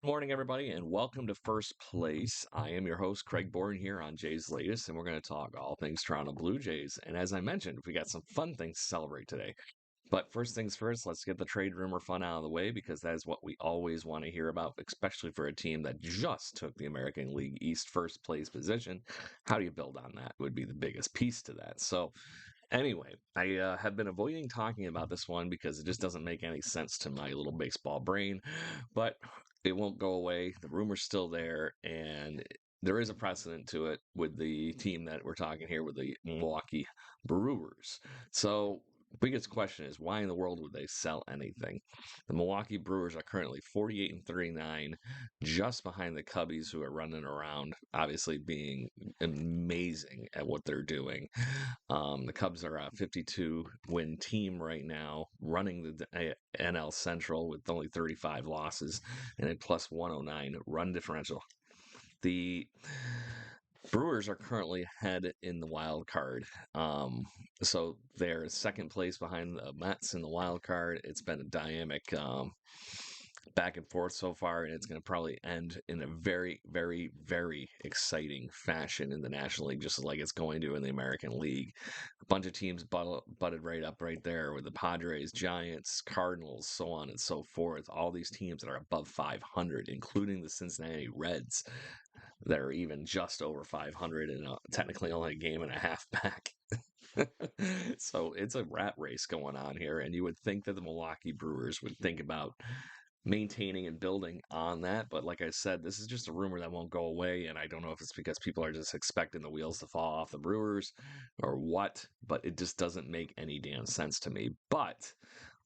Morning, everybody, and welcome to First Place. I am your host, Craig Bourne, here on Jays Latest, and we're going to talk all things Toronto Blue Jays. And as I mentioned, we got some fun things to celebrate today. But first things first, let's get the trade rumor fun out of the way because that is what we always want to hear about, especially for a team that just took the American League East first place position. How do you build on that would be the biggest piece to that. So, anyway, I have been avoiding talking about this one because it just doesn't make any sense to my little baseball brain, but it won't go away. The rumor's still there, and there is a precedent to it with the team that we're talking here with the Milwaukee Brewers. So, biggest question is why in the world would they sell anything? The Milwaukee Brewers are currently 48 and 39, just behind the Cubbies, who are running around, obviously being amazing at what they're doing. The Cubs are a 52 win team right now, running the NL Central with only 35 losses and a plus 109 run differential. The Brewers are currently ahead in the wild card. So they're second place behind the Mets in the wild card. It's been a dynamic back and forth so far, and it's going to probably end in a very, very, very exciting fashion in the National League, just like it's going to in the American League. A bunch of teams butted right up right there with the Padres, Giants, Cardinals, so on and so forth. All these teams that are above 500, including the Cincinnati Reds, that are even just over 500 and technically only a game and a half back. So it's a rat race going on here, and you would think that the Milwaukee Brewers would think about maintaining and building on that. But like I said, this is just a rumor that won't go away. And I don't know if it's because people are just expecting the wheels to fall off the Brewers or what, but it just doesn't make any damn sense to me. But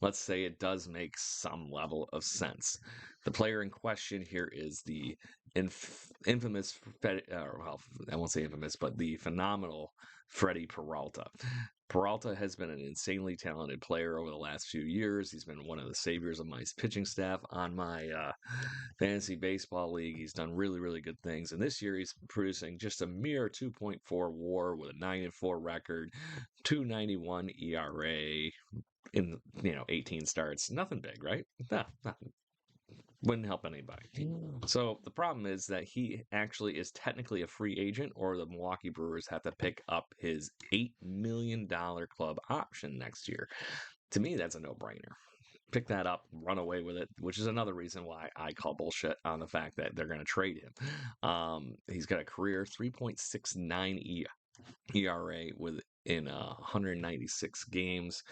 let's say it does make some level of sense. The player in question here is the infamous, well, I won't say infamous, but the phenomenal Freddie Peralta. Peralta has been an insanely talented player over the last few years. He's been one of the saviors of my pitching staff on my fantasy baseball league. He's done really, really good things. And this year he's producing just a mere 2.4 WAR with a 9-4 record, 291 ERA in 18 starts. Nothing big, right? No, nothing. Wouldn't help anybody. So the problem is that he actually is technically a free agent, or the Milwaukee Brewers have to pick up his $8 million club option next year. To me, that's a no-brainer. Pick that up, run away with it, which is another reason why I call bullshit on the fact that they're going to trade him. He's got a career 3.69 ERA in 196 games.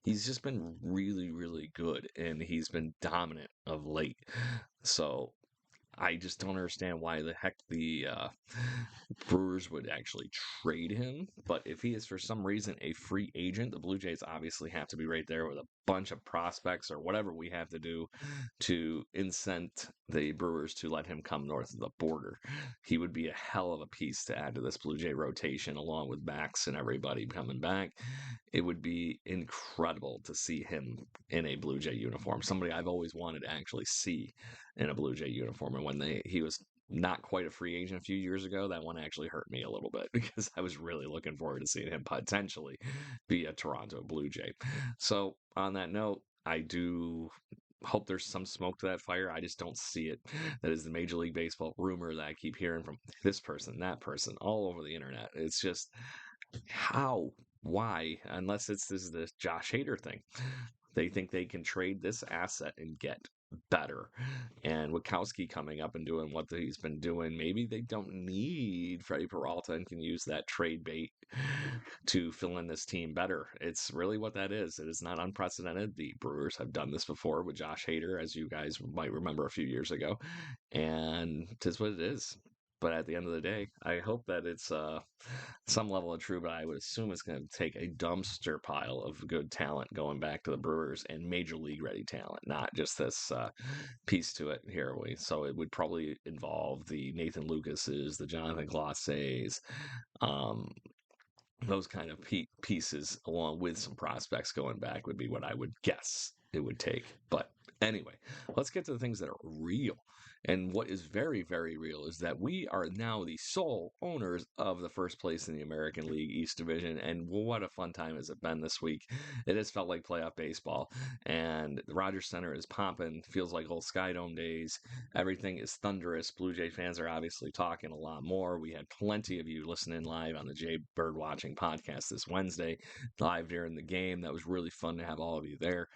He's just been really, really good, and he's been dominant of late. So I just don't understand why the heck the Brewers would actually trade him. But if he is for some reason a free agent, the Blue Jays obviously have to be right there with a bunch of prospects or whatever we have to do to incent the Brewers to let him come north of the border. He would be a hell of a piece to add to this Blue Jay rotation along with Max and everybody coming back. It would be incredible to see him in a Blue Jay uniform. Somebody I've always wanted to actually see in a Blue Jay uniform. And when he was not quite a free agent a few years ago, that one actually hurt me a little bit because I was really looking forward to seeing him potentially be a Toronto Blue Jay. So on that note, I do hope there's some smoke to that fire. I just don't see it. That is the Major League Baseball rumor that I keep hearing from this person, that person, all over the internet. It's just how, why, unless this is the Josh Hader thing. They think they can trade this asset and get better. And Witkowski coming up and doing what he's been doing, maybe they don't need Freddie Peralta and can use that trade bait to fill in this team better. It's really what that is. It is not unprecedented. The Brewers have done this before with Josh Hader, as you guys might remember a few years ago. And it is what it is. But at the end of the day, I hope that it's some level of true, but I would assume it's going to take a dumpster pile of good talent going back to the Brewers and major league ready talent, not just this piece to it here. So it would probably involve the Nathan Lucases, the Jonathan Glosses, um, those kind of pieces, along with some prospects going back, would be what I would guess it would take. But Anyway, let's get to the things that are real. And what is very, very real is that we are now the sole owners of the first place in the American League East Division. And what a fun time has it been this week. It has felt like playoff baseball. And the Rogers Center is pumping, feels like old Skydome days. Everything is thunderous. Blue Jay fans are obviously talking a lot more. We had plenty of you listening live on the Jay Bird Watching podcast this Wednesday, live during the game. That was really fun to have all of you there,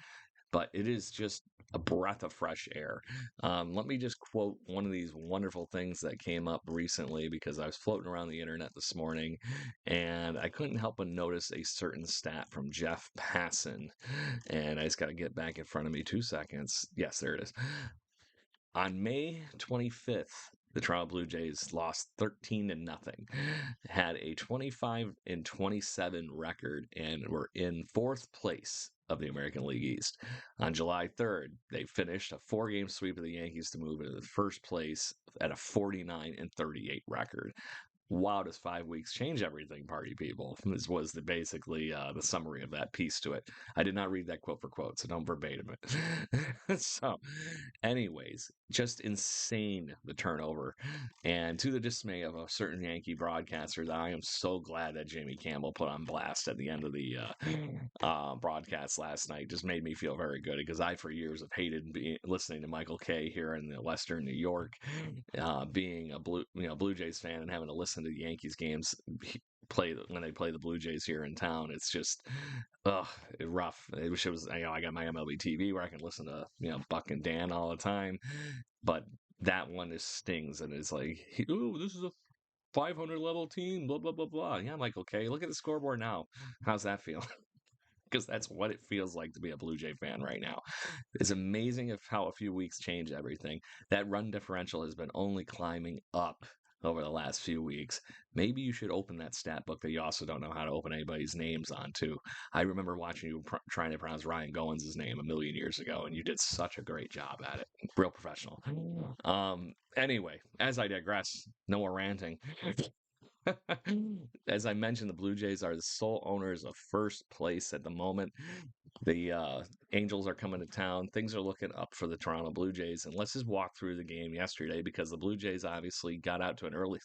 but it is just a breath of fresh air. Let me just quote one of these wonderful things that came up recently because I was floating around the internet this morning and I couldn't help but notice a certain stat from Jeff Passan. And I just got to get back in front of me 2 seconds. Yes, there it is. On May 25th, the Toronto Blue Jays lost 13 to nothing, had a 25-27 record, and were in fourth place of the American League East. On July 3rd, they finished a 4-game sweep of the Yankees to move into the first place at a 49-38 record. Wow, does 5 weeks change everything, party people? This was basically the summary of that piece to it. I did not read that quote for quote, so don't verbatim it. So, anyways, just insane the turnover. And to the dismay of a certain Yankee broadcaster, that I am so glad that Jimmy Campbell put on blast at the end of the broadcast last night. Just made me feel very good because I, for years, have hated listening to Michael Kay here in the Western New York. Being a Blue Jays fan and having to listen to the Yankees games play when they play the Blue Jays here in town, it's just rough. I wish it was, I got my MLB TV where I can listen to Buck and Dan all the time, but that one just stings and it's like, ooh, this is a 500 level team, blah blah blah blah. Yeah, I'm like, okay, look at the scoreboard now. How's that feel? Because that's what it feels like to be a Blue Jay fan right now. It's amazing how a few weeks change everything. That run differential has been only climbing up over the last few weeks. Maybe you should open that stat book that you also don't know how to open anybody's names on too. I remember watching you trying to pronounce Ryan Goins' name a million years ago, and you did such a great job at it. Real professional. Anyway, as I digress, no more ranting. As I mentioned, the Blue Jays are the sole owners of first place at the moment. The Angels are coming to town. Things are looking up for the Toronto Blue Jays. And let's just walk through the game yesterday because the Blue Jays obviously got out to an early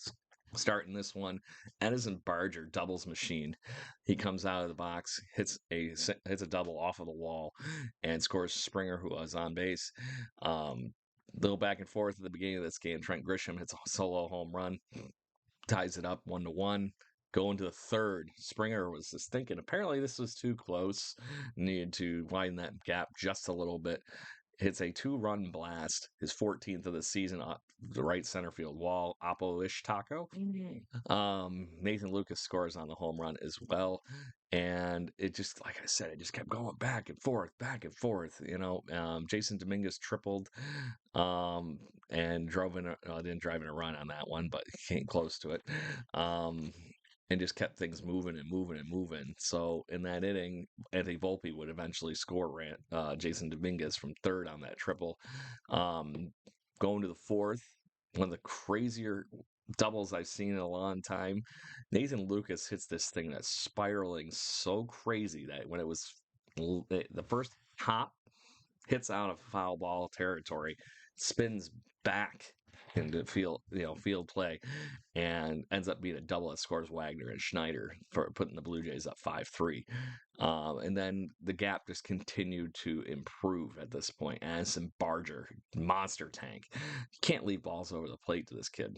start in this one. Edison Barger doubles machine. He comes out of the box, hits a double off of the wall, and scores Springer, who was on base. Little back and forth at the beginning of this game. Trent Grisham hits a solo home run, ties it up 1-1. Going to the third, Springer was just thinking, apparently this was too close. Needed to widen that gap just a little bit. Hits a 2-run blast, his 14th of the season, up the right center field wall. Oppo Ishitaka. Nathan Lucas scores on the home run as well. And it just, like I said, it just kept going back and forth, back and forth. Jason Dominguez tripled and didn't drive in a run on that one, but came close to it. And just kept things moving and moving and moving. So in that inning, Anthony Volpe would eventually score Jason Dominguez from third on that triple. Going to the fourth, one of the crazier doubles I've seen in a long time. Nathan Lucas hits this thing that's spiraling so crazy that when it was the first hop hits out of foul ball territory, spins back into field play, and ends up being a double that scores Wagner and Schneider for putting the Blue Jays up 5-3. And then the gap just continued to improve at this point. Addison Barger, monster tank. You can't leave balls over the plate to this kid.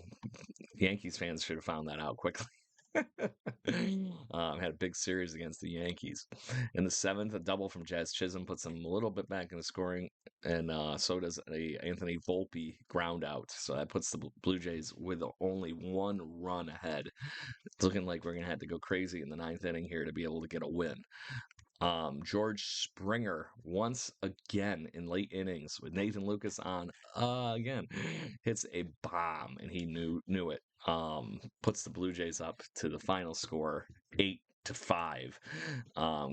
Yankees fans should have found that out quickly. Had a big series against the Yankees. In the seventh, a double from Jazz Chisholm puts them a little bit back in the scoring, and so does a Anthony Volpe ground out. So that puts the Blue Jays with only 1 run ahead. It's looking like we're going to have to go crazy in the ninth inning here to be able to get a win. George Springer once again in late innings with Nathan Lucas on again hits a bomb, and he knew it. Puts the Blue Jays up to the final score 8-5.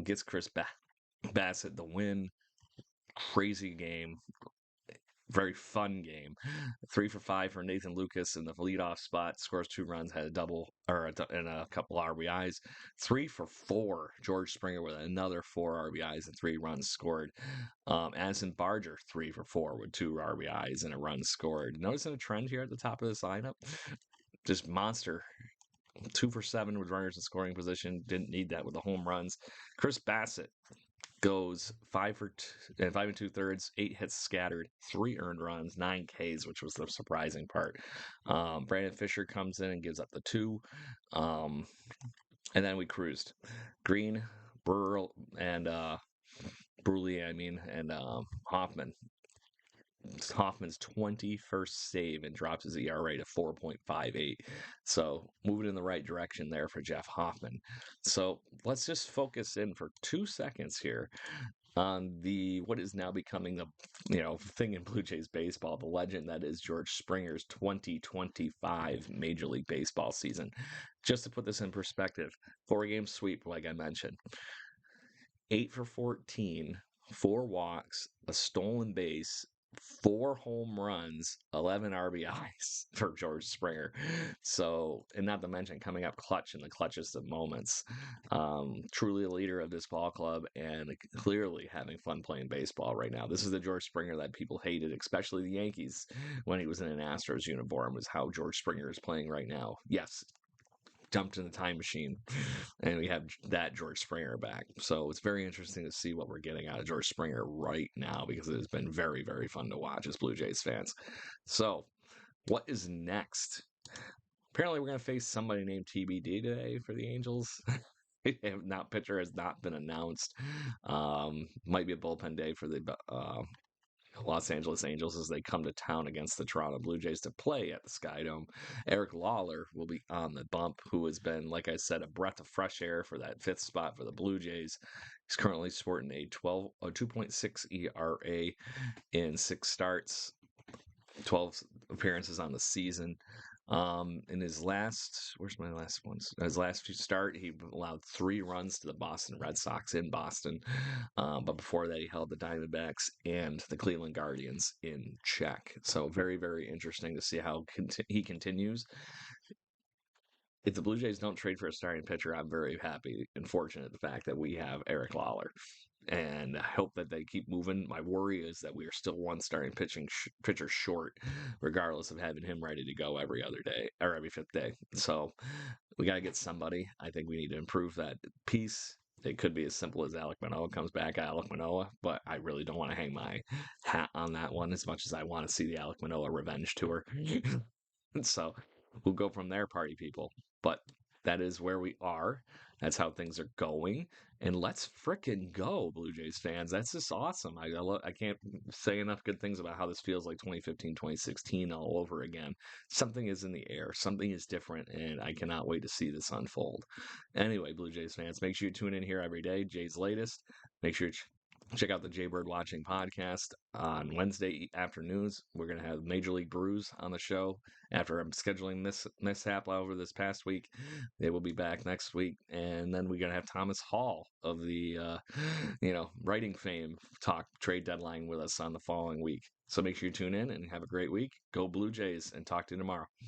Gets Chris Bassett the win. Crazy game. very fun game. 3 for 5 for Nathan Lucas in the leadoff spot, scores 2 runs, had a double and a couple RBIs. 3 for 4, George Springer with another 4 RBIs and 3 runs scored. Addison Barger 3 for 4 with 2 RBIs and a run scored. Noticing a trend here at the top of this lineup, just monster. 2 for 7 with runners in scoring position. Didn't need that with the home runs. Chris Bassett goes 5 and 2/3, 8 hits scattered, 3 earned runs, 9 Ks, which was the surprising part. Brandon Fisher comes in and gives up the 2. And then we cruised. Green, Burl, and Bruley, and Hoffman. Hoffman's 21st save and drops his ERA to 4.58. So moving in the right direction there for Jeff Hoffman. So let's just focus in for 2 seconds here on what is now becoming the thing in Blue Jays baseball, the legend that is George Springer's 2025 Major League Baseball season. Just to put this in perspective, 4-game sweep, like I mentioned, 8 for 14, 4 walks, a stolen base, 4 home runs, 11 RBIs for George Springer. So, and not to mention coming up clutch in the clutchest of moments. Truly a leader of this ball club and clearly having fun playing baseball right now. This is the George Springer that people hated, especially the Yankees when he was in an Astros uniform, is how George Springer is playing right now. Yes, jumped in the time machine and we have that George Springer back. So it's very interesting to see what we're getting out of George Springer right now because it has been very, very fun to watch as Blue Jays fans. So what is next? Apparently we're going to face somebody named TBD today for the Angels. Pitcher has not been announced. Might be a bullpen day for the Los Angeles Angels as they come to town against the Toronto Blue Jays to play at the Skydome. Eric Lawler will be on the bump, who has been, like I said, a breath of fresh air for that 5th spot for the Blue Jays. He's currently sporting a 2.6 ERA in 6 starts, 12 appearances on the season. In his last, where's my last one? His last start, he allowed 3 runs to the Boston Red Sox in Boston. But before that, he held the Diamondbacks and the Cleveland Guardians in check. So very, very interesting to see how he continues. If the Blue Jays don't trade for a starting pitcher, I'm very happy and fortunate the fact that we have Eric Lawler. And I hope that they keep moving. My worry is that we are still one starting pitcher short, regardless of having him ready to go every other day or every 5th day. So we got to get somebody. I think we need to improve that piece. It could be as simple as Alek Manoah comes back, Alek Manoah, but I really don't want to hang my hat on that one as much as I want to see the Alek Manoah revenge tour. So we'll go from there, party people. But that is where we are. That's how things are going. And let's frickin' go, Blue Jays fans. That's just awesome. I can't say enough good things about how this feels like 2015, 2016 all over again. Something is in the air. Something is different, and I cannot wait to see this unfold. Anyway, Blue Jays fans, make sure you tune in here every day. Jay's Latest. Make sure you check out the Jaybird Watching podcast on Wednesday afternoons. We're going to have Major League Brews on the show after I'm scheduling this mishap over this past week. They will be back next week. And then we're going to have Thomas Hall of the, writing fame talk trade deadline with us on the following week. So make sure you tune in and have a great week. Go Blue Jays and talk to you tomorrow.